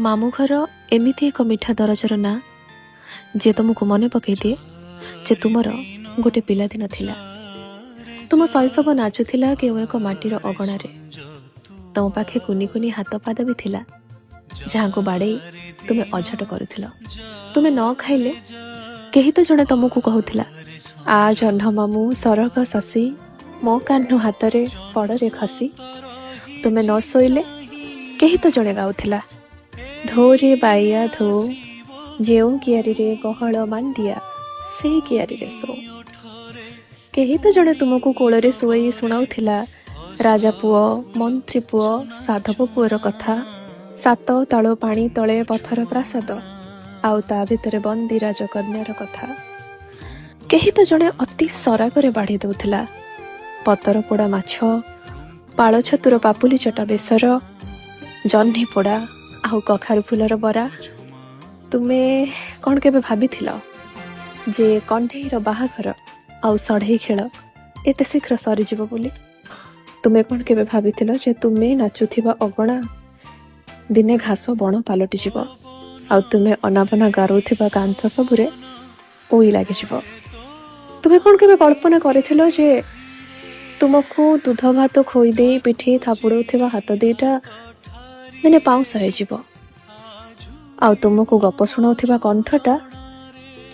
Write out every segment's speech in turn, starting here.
ମାମୁଁ ଘର ଏମିତି ଏକ ମିଠା ଦରଜର ନାଁ ଯେ ତୁମକୁ ମନେ ପକାଇ ଦିଏ ଯେ ତୁମର ଗୋଟେ ପିଲାଦିନ ଥିଲା। ତୁମ ଶୈଶବ ନାଚୁଥିଲା କେଉଁ ଏକ ମାଟିର ଅଗଣାରେ। ତମ ପାଖେ କୁନି କୁନି ହାତ ପାଦ ବି ଥିଲା, ଯାହାଙ୍କୁ ବାଡ଼େଇ ତୁମେ ଅଝଟ କରୁଥିଲ। ତୁମେ ନ ଖାଇଲେ କେହି ତ ଜଣେ ତମକୁ କହୁଥିଲା, ଆ ଜହ୍ନ ମାମୁଁ ସରଗ ଶଶୀ, ମୋ କାହ୍ନୁ ହାତରେ ପଡ଼ରେ ଖସି। ତୁମେ ନ ଶୋଇଲେ କେହି ତ ଜଣେ ଗାଉଥିଲା, ଧୋରେ ବାଇଆ ଧୋ, ଯେଉଁ କିଆରିରେ ଗହଳ ମାଣ୍ଡିଆ ସେଇ କିଆରିରେ ଶୋ। କେହି ତ ଜଣେ ତୁମକୁ କୋଳରେ ଶୋଇ ଶୁଣାଉଥିଲା, ରାଜା ପୁଅ, ମନ୍ତ୍ରୀ ପୁଅ, ସାଧବ ପୁଅର କଥା। 7 ତାଳ ପାଣି ତଳେ ପଥର ପ୍ରାସାଦ, ଆଉ ତା ଭିତରେ ବନ୍ଦୀ ରାଜକନ୍ୟାର କଥା। କେହି ତ ଜଣେ ଅତି ସରାଗରେ ବାଢ଼ି ଦେଉଥିଲା, ପତର ପୋଡ଼ା ମାଛ, ପାଳ ଛତୁର ପାପୁଲି ଚଟା ବେସର, ଜହ୍ନି ପୋଡ଼ା ଆଉ କଖାରୁ ଫୁଲର ବରା। ତୁମେ କ'ଣ କେବେ ଭାବିଥିଲ ଯେ କଣ୍ଢେଇର ବାହାଘର ଆଉ ସଢ଼େଇ ଖେଳ ଏତେ ଶୀଘ୍ର ସରିଯିବ ବୋଲି? ତୁମେ କ'ଣ କେବେ ଭାବିଥିଲ ଯେ ତୁମେ ନାଚୁଥିବା ଅଗଣା ଦିନେ ଘାସ ବଣ ପାଲଟିଯିବ, ଆଉ ତୁମେ ଅନାବନା ଗାରୁଥିବା କାନ୍ଥ ସବୁରେ ଓଇ ଲାଗିଯିବ? ତୁମେ କ'ଣ କେବେ କଳ୍ପନା କରିଥିଲ ଯେ ତୁମକୁ ଦୁଧ ଭାତ ଖୋଇ ଦେଇ ପିଠି ଥାପୁଡ଼ଉଥିବା ହାତ ଦିଟା ଦିନେ ପାଉଁଶ ହେଇଯିବ, ଆଉ ତୁମକୁ ଗପ ଶୁଣାଉଥିବା କଣ୍ଠଟା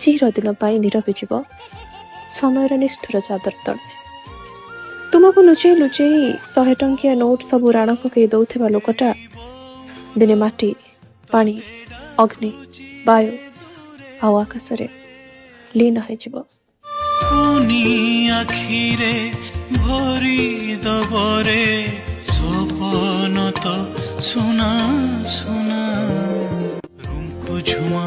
ଚିରଦିନ ପାଇଁ ନିରବିଯିବ ସମୟର ନିଷ୍ଠୁର ଚାଦର ତଳେ? ତୁମକୁ ଲୁଚେଇ ଲୁଚେଇ 100 ଟଙ୍କିଆ ନୋଟ ସବୁ ରାଣ ପକାଇ ଦେଉଥିବା ଲୋକଟା ଦିନେ ମାଟି, ପାଣି, ଅଗ୍ନି, ବାୟୁ ଆଉ ଆକାଶରେ ଲୀନ ହେଇଯିବ। କୁନି ଆଖିରେ ଭରି ଦବରେ ସପନ ତ ସୁନା ସୁନା, ରୁଙ୍କୁ ଝୁମା